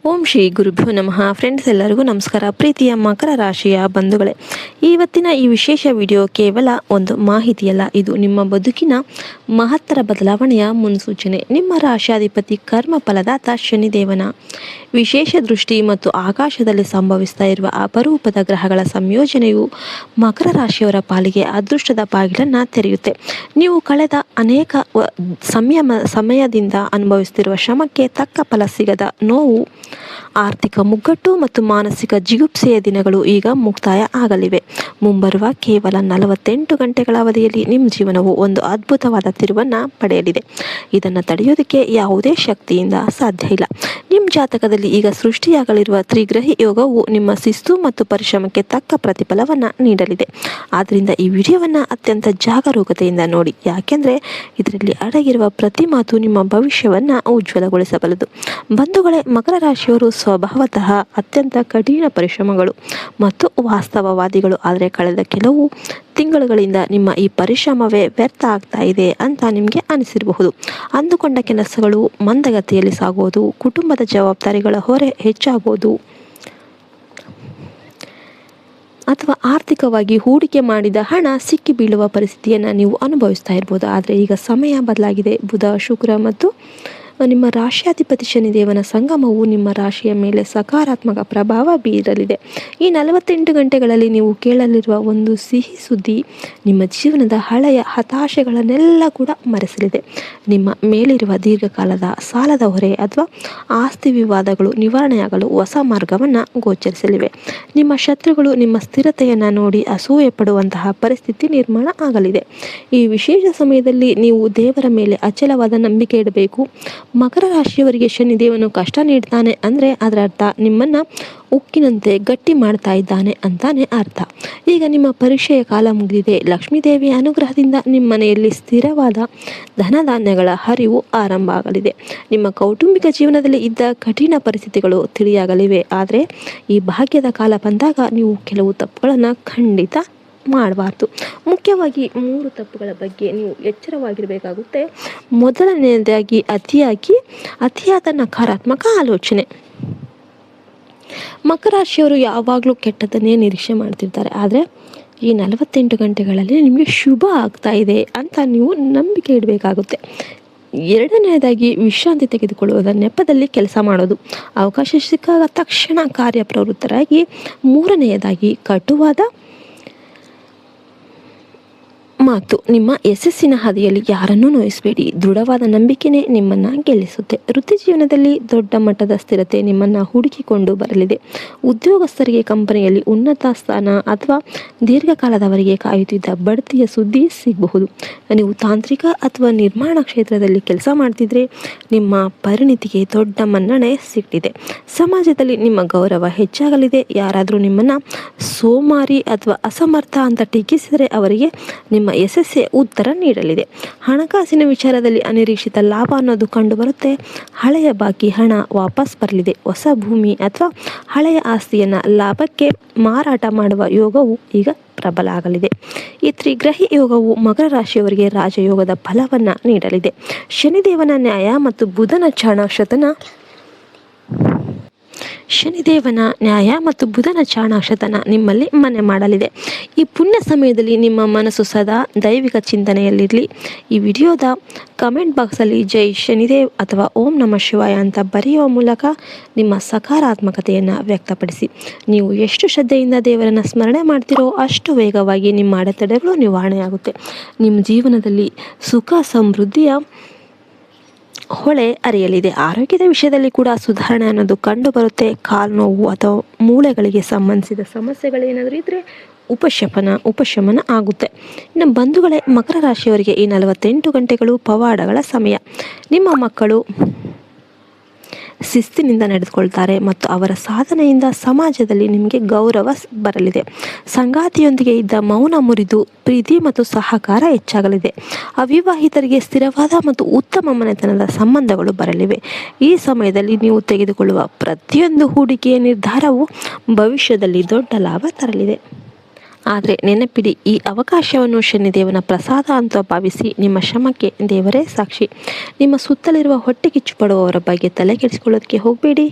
ಓಂ ಶ್ರೀ ಗುರುಭ್ಯೋ ನಮಃ. ಫ್ರೆಂಡ್ಸ್, ಎಲ್ಲರಿಗೂ ನಮಸ್ಕಾರ. ಪ್ರೀತಿಯ ಮಕರ ರಾಶಿಯ ಬಂಧುಗಳೇ, ಇವತ್ತಿನ ಈ ವಿಶೇಷ ವಿಡಿಯೋ ಕೇವಲ ಒಂದು ಮಾಹಿತಿಯಲ್ಲ, ಇದು ನಿಮ್ಮ ಬದುಕಿನ ಮಹತ್ತರ ಬದಲಾವಣೆಯ ಮುನ್ಸೂಚನೆ. ನಿಮ್ಮ ರಾಶಿಯಾಧಿಪತಿ ಕರ್ಮ ಫಲದಾತ ಶನಿದೇವನ ವಿಶೇಷ ದೃಷ್ಟಿ ಮತ್ತು ಆಕಾಶದಲ್ಲಿ ಸಂಭವಿಸ್ತಾ ಇರುವ ಅಪರೂಪದ ಗ್ರಹಗಳ ಸಂಯೋಜನೆಯು ಮಕರ ರಾಶಿಯವರ ಪಾಲಿಗೆ ಅದೃಷ್ಟದ ಬಾಗಿಲನ್ನು ತೆರೆಯುತ್ತೆ. ನೀವು ಕಳೆದ ಅನೇಕ ಸಮಯದಿಂದ ಅನುಭವಿಸುತ್ತಿರುವ ಶ್ರಮಕ್ಕೆ ತಕ್ಕ ಫಲ ಸಿಗದ ನೋವು, ಆರ್ಥಿಕ ಮುಗ್ಗಟ್ಟು ಮತ್ತು ಮಾನಸಿಕ ಜಿಗುಪ್ಸೆಯ ದಿನಗಳು ಈಗ ಮುಕ್ತಾಯ ಆಗಲಿವೆ. ಮುಂಬರುವ ಕೇವಲ 48 ಗಂಟೆಗಳ ಅವಧಿಯಲ್ಲಿ ನಿಮ್ಮ ಜೀವನವು ಒಂದು ಅದ್ಭುತವಾದ ತಿರುವನ್ನು ಪಡೆಯಲಿದೆ. ಇದನ್ನು ತಡೆಯೋದಕ್ಕೆ ಯಾವುದೇ ಶಕ್ತಿಯಿಂದ ಸಾಧ್ಯ ಇಲ್ಲ. ನಿಮ್ಮ ಜಾತಕದಲ್ಲಿ ಈಗ ಸೃಷ್ಟಿಯಾಗಲಿರುವ ತ್ರಿಗ್ರಹಿ ಯೋಗವು ನಿಮ್ಮ ಶಿಸ್ತು ಮತ್ತು ಪರಿಶ್ರಮಕ್ಕೆ ತಕ್ಕ ಪ್ರತಿಫಲವನ್ನು ನೀಡಲಿದೆ. ಆದ್ದರಿಂದ ಈ ವಿಡಿಯೋವನ್ನು ಅತ್ಯಂತ ಜಾಗರೂಕತೆಯಿಂದ ನೋಡಿ, ಯಾಕೆಂದರೆ ಇದರಲ್ಲಿ ಅಡಗಿರುವ ಪ್ರತಿ ಮಾತು ನಿಮ್ಮ ಭವಿಷ್ಯವನ್ನು ಉಜ್ವಲಗೊಳಿಸಬಲ್ಲದು. ಬಂಧುಗಳೇ, ಮಕರ ರಾಶಿಯವರು ಸ್ವಭಾವತಃ ಅತ್ಯಂತ ಕಠಿಣ ಪರಿಶ್ರಮಗಳು ಮತ್ತು ವಾಸ್ತವವಾದಿಗಳು. ಆದರೆ ಕಳೆದ ಕೆಲವು ತಿಂಗಳುಗಳಿಂದ ನಿಮ್ಮ ಈ ಪರಿಶ್ರಮವೇ ವ್ಯರ್ಥ ಆಗ್ತಾ ಇದೆ ಅಂತ ನಿಮಗೆ ಅನಿಸಿರಬಹುದು. ಅಂದುಕೊಂಡ ಕೆಲಸಗಳು ಮಂದಗತಿಯಲ್ಲಿ ಸಾಗೋದು, ಕುಟುಂಬದ ಜವಾಬ್ದಾರಿಗಳ ಹೊರೆ ಹೆಚ್ಚಾಗೋದು ಅಥವಾ ಆರ್ಥಿಕವಾಗಿ ಹೂಡಿಕೆ ಮಾಡಿದ ಹಣ ಸಿಕ್ಕಿ ಬೀಳುವ ಪರಿಸ್ಥಿತಿಯನ್ನು ನೀವು ಅನುಭವಿಸ್ತಾ ಇರ್ಬೋದು. ಆದರೆ ಈಗ ಸಮಯ ಬದಲಾಗಿದೆ. ಬುಧ, ಶುಕ್ರ ಮತ್ತು ನಿಮ್ಮ ರಾಶಿಯಾಧಿಪತಿ ಶನಿದೇವನ ಸಂಗಮವು ನಿಮ್ಮ ರಾಶಿಯ ಮೇಲೆ ಸಕಾರಾತ್ಮಕ ಪ್ರಭಾವ ಬೀರಲಿದೆ. ಈ 48 ಗಂಟೆಗಳಲ್ಲಿ ನೀವು ಕೇಳಲಿರುವ ಒಂದು ಸಿಹಿ ಸುದ್ದಿ ನಿಮ್ಮ ಜೀವನದ ಹಳೆಯ ಹತಾಶೆಗಳನ್ನೆಲ್ಲ ಕೂಡ ಮರೆಸಲಿದೆ. ನಿಮ್ಮ ಮೇಲಿರುವ ದೀರ್ಘಕಾಲದ ಸಾಲದ ಹೊರೆ ಅಥವಾ ಆಸ್ತಿ ವಿವಾದಗಳು ನಿವಾರಣೆಯಾಗಲು ಹೊಸ ಮಾರ್ಗವನ್ನು ಗೋಚರಿಸಲಿವೆ. ನಿಮ್ಮ ಶತ್ರುಗಳು ನಿಮ್ಮ ಸ್ಥಿರತೆಯನ್ನು ನೋಡಿ ಅಸೂಯೆ ಪಡುವಂತಹ ಪರಿಸ್ಥಿತಿ ನಿರ್ಮಾಣ ಆಗಲಿದೆ. ಈ ವಿಶೇಷ ಸಮಯದಲ್ಲಿ ನೀವು ದೇವರ ಮೇಲೆ ಅಚಲವಾದ ನಂಬಿಕೆ ಇಡಬೇಕು. ಮಕರ ರಾಶಿಯವರಿಗೆ ಶನಿದೇವನು ಕಷ್ಟ ನೀಡ್ತಾನೆ ಅಂದರೆ ಅದರ ಅರ್ಥ ನಿಮ್ಮನ್ನು ಉಕ್ಕಿನಂತೆ ಗಟ್ಟಿ ಮಾಡ್ತಾ ಇದ್ದಾನೆ ಅಂತಾನೆ ಅರ್ಥ. ಈಗ ನಿಮ್ಮ ಪರೀಕ್ಷೆಯ ಕಾಲ ಮುಗಿದಿದೆ. ಲಕ್ಷ್ಮೀದೇವಿಯ ಅನುಗ್ರಹದಿಂದ ನಿಮ್ಮ ಮನೆಯಲ್ಲಿ ಸ್ಥಿರವಾದ ಧನಧಾನ್ಯಗಳ ಹರಿವು ಆರಂಭ ಆಗಲಿದೆ. ನಿಮ್ಮ ಕೌಟುಂಬಿಕ ಜೀವನದಲ್ಲಿ ಇದ್ದ ಕಠಿಣ ಪರಿಸ್ಥಿತಿಗಳು ತಿಳಿಯಾಗಲಿವೆ. ಆದರೆ ಈ ಭಾಗ್ಯದ ಕಾಲ ಬಂದಾಗ ನೀವು ಕೆಲವು ತಪ್ಪುಗಳನ್ನು ಖಂಡಿತ ಮಾಡಬಾರ್ದು. ಮುಖ್ಯವಾಗಿ 3 ತಪ್ಪುಗಳ ಬಗ್ಗೆ ನೀವು ಎಚ್ಚರವಾಗಿರಬೇಕಾಗುತ್ತೆ. ಮೊದಲನೆಯದಾಗಿ ಅತಿಯಾದ ನಕಾರಾತ್ಮಕ ಆಲೋಚನೆ. ಮಕರ ರಾಶಿಯವರು ಯಾವಾಗಲೂ ಕೆಟ್ಟದನ್ನೇ ನಿರೀಕ್ಷೆ ಮಾಡ್ತಿರ್ತಾರೆ. ಆದರೆ ಈ 48 ಗಂಟೆಗಳಲ್ಲಿ ನಿಮಗೆ ಶುಭ ಆಗ್ತಾ ಇದೆ ಅಂತ ನೀವು ನಂಬಿಕೆ ಇಡಬೇಕಾಗುತ್ತೆ. ಎರಡನೆಯದಾಗಿ ವಿಶ್ರಾಂತಿ ತೆಗೆದುಕೊಳ್ಳುವುದರ ನೆಪದಲ್ಲಿ ಕೆಲಸ ಮಾಡೋದು, ಅವಕಾಶ ಸಿಕ್ಕಾಗ ತಕ್ಷಣ ಕಾರ್ಯಪ್ರವೃತ್ತರಾಗಿ. ಮೂರನೆಯದಾಗಿ ಕಟುವಾದ ಮಾತು. ನಿಮ್ಮ ಯಶಸ್ಸಿನ ಹಾದಿಯಲ್ಲಿ ಯಾರನ್ನೂ ನೋಯಿಸಬೇಡಿ. ದೃಢವಾದ ನಂಬಿಕೆನೇ ನಿಮ್ಮನ್ನು ಗೆಲ್ಲಿಸುತ್ತೆ. ವೃತ್ತಿ ಜೀವನದಲ್ಲಿ ದೊಡ್ಡ ಮಟ್ಟದ ಸ್ಥಿರತೆ ನಿಮ್ಮನ್ನು ಹುಡುಕಿಕೊಂಡು ಬರಲಿದೆ. ಉದ್ಯೋಗಸ್ಥರಿಗೆ ಕಂಪನಿಯಲ್ಲಿ ಉನ್ನತ ಸ್ಥಾನ ಅಥವಾ ದೀರ್ಘಕಾಲದವರೆಗೆ ಕಾಯುತ್ತಿದ್ದ ಬಡ್ತಿಯ ಸುದ್ದಿ ಸಿಗಬಹುದು. ನೀವು ತಾಂತ್ರಿಕ ಅಥವಾ ನಿರ್ಮಾಣ ಕ್ಷೇತ್ರದಲ್ಲಿ ಕೆಲಸ ಮಾಡ್ತಿದ್ರೆ ನಿಮ್ಮ ಪರಿಣಿತಿಗೆ ದೊಡ್ಡ ಮನ್ನಣೆ ಸಿಕ್ಕಿದೆ. ಸಮಾಜದಲ್ಲಿ ನಿಮ್ಮ ಗೌರವ ಹೆಚ್ಚಾಗಲಿದೆ. ಯಾರಾದರೂ ನಿಮ್ಮನ್ನು ಸೋಮಾರಿ ಅಥವಾ ಅಸಮರ್ಥ ಅಂತ ಟೀಕಿಸಿದರೆ ಅವರಿಗೆ ನಿಮ್ಮ ಯಶಸ್ಸೇ ಉತ್ತರ ನೀಡಲಿದೆ. ಹಣಕಾಸಿನ ವಿಚಾರದಲ್ಲಿ ಅನಿರೀಕ್ಷಿತ ಲಾಭ ಅನ್ನೋದು ಕಂಡು ಬರುತ್ತೆ. ಹಳೆಯ ಬಾಕಿ ಹಣ ವಾಪಸ್ ಬರಲಿದೆ. ಹೊಸ ಭೂಮಿ ಅಥವಾ ಹಳೆಯ ಆಸ್ತಿಯನ್ನು ಲಾಭಕ್ಕೆ ಮಾರಾಟ ಮಾಡುವ ಯೋಗವು ಈಗ ಪ್ರಬಲ ಆಗಲಿದೆ. ಈ ತ್ರಿಗ್ರಹಿ ಯೋಗವು ಮಕರ ರಾಶಿಯವರಿಗೆ ರಾಜಯೋಗದ ಫಲವನ್ನು ನೀಡಲಿದೆ. ಶನಿದೇವನ ನ್ಯಾಯ ಮತ್ತು ಬುಧನ ಚಾಣಾಕ್ಷತನ ನಿಮ್ಮಲ್ಲಿ ಮನೆ ಮಾಡಲಿದೆ. ಈ ಪುಣ್ಯ ಸಮಯದಲ್ಲಿ ನಿಮ್ಮ ಮನಸ್ಸು ಸದಾ ದೈವಿಕ ಚಿಂತನೆಯಲ್ಲಿರಲಿ. ಈ ವಿಡಿಯೋದ ಕಮೆಂಟ್ ಬಾಕ್ಸಲ್ಲಿ ಜೈ ಶನಿದೇವ್ ಅಥವಾ ಓಂ ನಮಃ ಶಿವಾಯ ಅಂತ ಬರೆಯುವ ಮೂಲಕ ನಿಮ್ಮ ಸಕಾರಾತ್ಮಕತೆಯನ್ನು ವ್ಯಕ್ತಪಡಿಸಿ. ನೀವು ಎಷ್ಟು ಶ್ರದ್ಧೆಯಿಂದ ದೇವರನ್ನು ಸ್ಮರಣೆ ಮಾಡ್ತೀರೋ ಅಷ್ಟು ವೇಗವಾಗಿ ನಿಮ್ಮ ಅಡೆತಡೆಗಳು ನಿವಾರಣೆಯಾಗುತ್ತೆ. ನಿಮ್ಮ ಜೀವನದಲ್ಲಿ ಸುಖ ಸಮೃದ್ಧಿಯ ಹೊಳೆ ಅರಿಯಲಿದೆ. ಆರೋಗ್ಯದ ವಿಷಯದಲ್ಲಿ ಕೂಡ ಸುಧಾರಣೆ ಅನ್ನೋದು ಕಂಡು ಬರುತ್ತೆ. ಕಾಲು ನೋವು ಅಥವಾ ಮೂಳೆಗಳಿಗೆ ಸಂಬಂಧಿಸಿದ ಸಮಸ್ಯೆಗಳೇನಾದರೂ ಇದ್ದರೆ ಉಪಶಮನ ಆಗುತ್ತೆ. ಇನ್ನು ಬಂಧುಗಳೇ, ಮಕರ ರಾಶಿಯವರಿಗೆ ಈ 48 ಗಂಟೆಗಳು ಪವಾಡಗಳ ಸಮಯ. ನಿಮ್ಮ ಮಕ್ಕಳು ಶಿಸ್ತಿನಿಂದ ನಡೆದುಕೊಳ್ತಾರೆ ಮತ್ತು ಅವರ ಸಾಧನೆಯಿಂದ ಸಮಾಜದಲ್ಲಿ ನಿಮಗೆ ಗೌರವ ಬರಲಿದೆ. ಸಂಗಾತಿಯೊಂದಿಗೆ ಇದ್ದ ಮೌನ ಮುರಿದು ಪ್ರೀತಿ ಮತ್ತು ಸಹಕಾರ ಹೆಚ್ಚಾಗಲಿದೆ. ಅವಿವಾಹಿತರಿಗೆ ಸ್ಥಿರವಾದ ಮತ್ತು ಉತ್ತಮ ಮನೆತನದ ಸಂಬಂಧಗಳು ಬರಲಿವೆ. ಈ ಸಮಯದಲ್ಲಿ ನೀವು ತೆಗೆದುಕೊಳ್ಳುವ ಪ್ರತಿಯೊಂದು ಹೂಡಿಕೆಯ ನಿರ್ಧಾರವು ಭವಿಷ್ಯದಲ್ಲಿ ದೊಡ್ಡ ಲಾಭ ತರಲಿದೆ. ಆದರೆ ನೆನಪಿಡಿ, ಈ ಅವಕಾಶವನ್ನು ಶನಿದೇವನ ಪ್ರಸಾದ ಅಂತ ಭಾವಿಸಿ ನಿಮ್ಮ ಶ್ರಮಕ್ಕೆ ದೇವರೇ ಸಾಕ್ಷಿ. ನಿಮ್ಮ ಸುತ್ತಲಿರುವ ಹೊಟ್ಟೆ ಕಿಚ್ಚು ಪಡುವವರ ಬಗ್ಗೆ ತಲೆ ಕೆಡಿಸಿಕೊಳ್ಳೋದಕ್ಕೆ ಹೋಗಬೇಡಿ.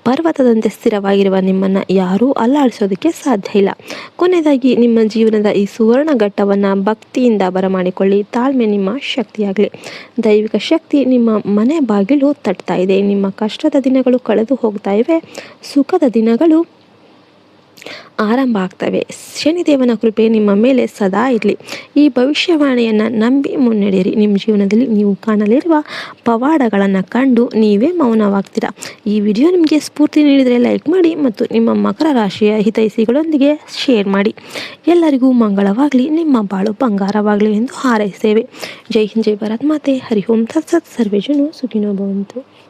ಪರ್ವತದಂತೆ ಸ್ಥಿರವಾಗಿರುವ ನಿಮ್ಮನ್ನು ಯಾರೂ ಅಲ್ಲಾಡಿಸೋದಕ್ಕೆ ಸಾಧ್ಯ ಇಲ್ಲ. ಕೊನೆಯದಾಗಿ ನಿಮ್ಮ ಜೀವನದ ಈ ಸುವರ್ಣ ಘಟ್ಟವನ್ನು ಭಕ್ತಿಯಿಂದ ಬರಮಾಡಿಕೊಳ್ಳಿ. ತಾಳ್ಮೆ ನಿಮ್ಮ ಶಕ್ತಿಯಾಗಲಿ. ದೈವಿಕ ಶಕ್ತಿ ನಿಮ್ಮ ಮನೆ ಬಾಗಿಲು ತಟ್ತಾ ಇದೆ. ನಿಮ್ಮ ಕಷ್ಟದ ದಿನಗಳು ಕಳೆದು ಹೋಗ್ತಾ ಇವೆ, ಸುಖದ ದಿನಗಳು ಆರಂಭ ಆಗ್ತವೆ. ಶನಿದೇವನ ಕೃಪೆ ನಿಮ್ಮ ಮೇಲೆ ಸದಾ ಇರಲಿ. ಈ ಭವಿಷ್ಯವಾಣಿಯನ್ನು ನಂಬಿ ಮುನ್ನಡೆಯಿರಿ. ನಿಮ್ಮ ಜೀವನದಲ್ಲಿ ನೀವು ಕಾಣಲಿರುವ ಪವಾಡಗಳನ್ನು ಕಂಡು ನೀವೇ ಮೌನವಾಗ್ತೀರಾ. ಈ ವಿಡಿಯೋ ನಿಮಗೆ ಸ್ಫೂರ್ತಿ ನೀಡಿದರೆ ಲೈಕ್ ಮಾಡಿ ಮತ್ತು ನಿಮ್ಮ ಮಕರ ರಾಶಿಯ ಹಿತೈಷಿಗಳೊಂದಿಗೆ ಶೇರ್ ಮಾಡಿ. ಎಲ್ಲರಿಗೂ ಮಂಗಳವಾಗಲಿ, ನಿಮ್ಮ ಬಾಳು ಬಂಗಾರವಾಗಲಿ ಎಂದು ಹಾರೈಸ್ತೇವೆ. ಜೈ ಹಿಂದ್, ಜೈ ಭಾರತ್ ಮಾತೆ. ಹರಿ ಓಂ ತತ್ಸತ್. ಸರ್ವೇ ಜನ ಸುಖಿನೋ ಭವಂತು.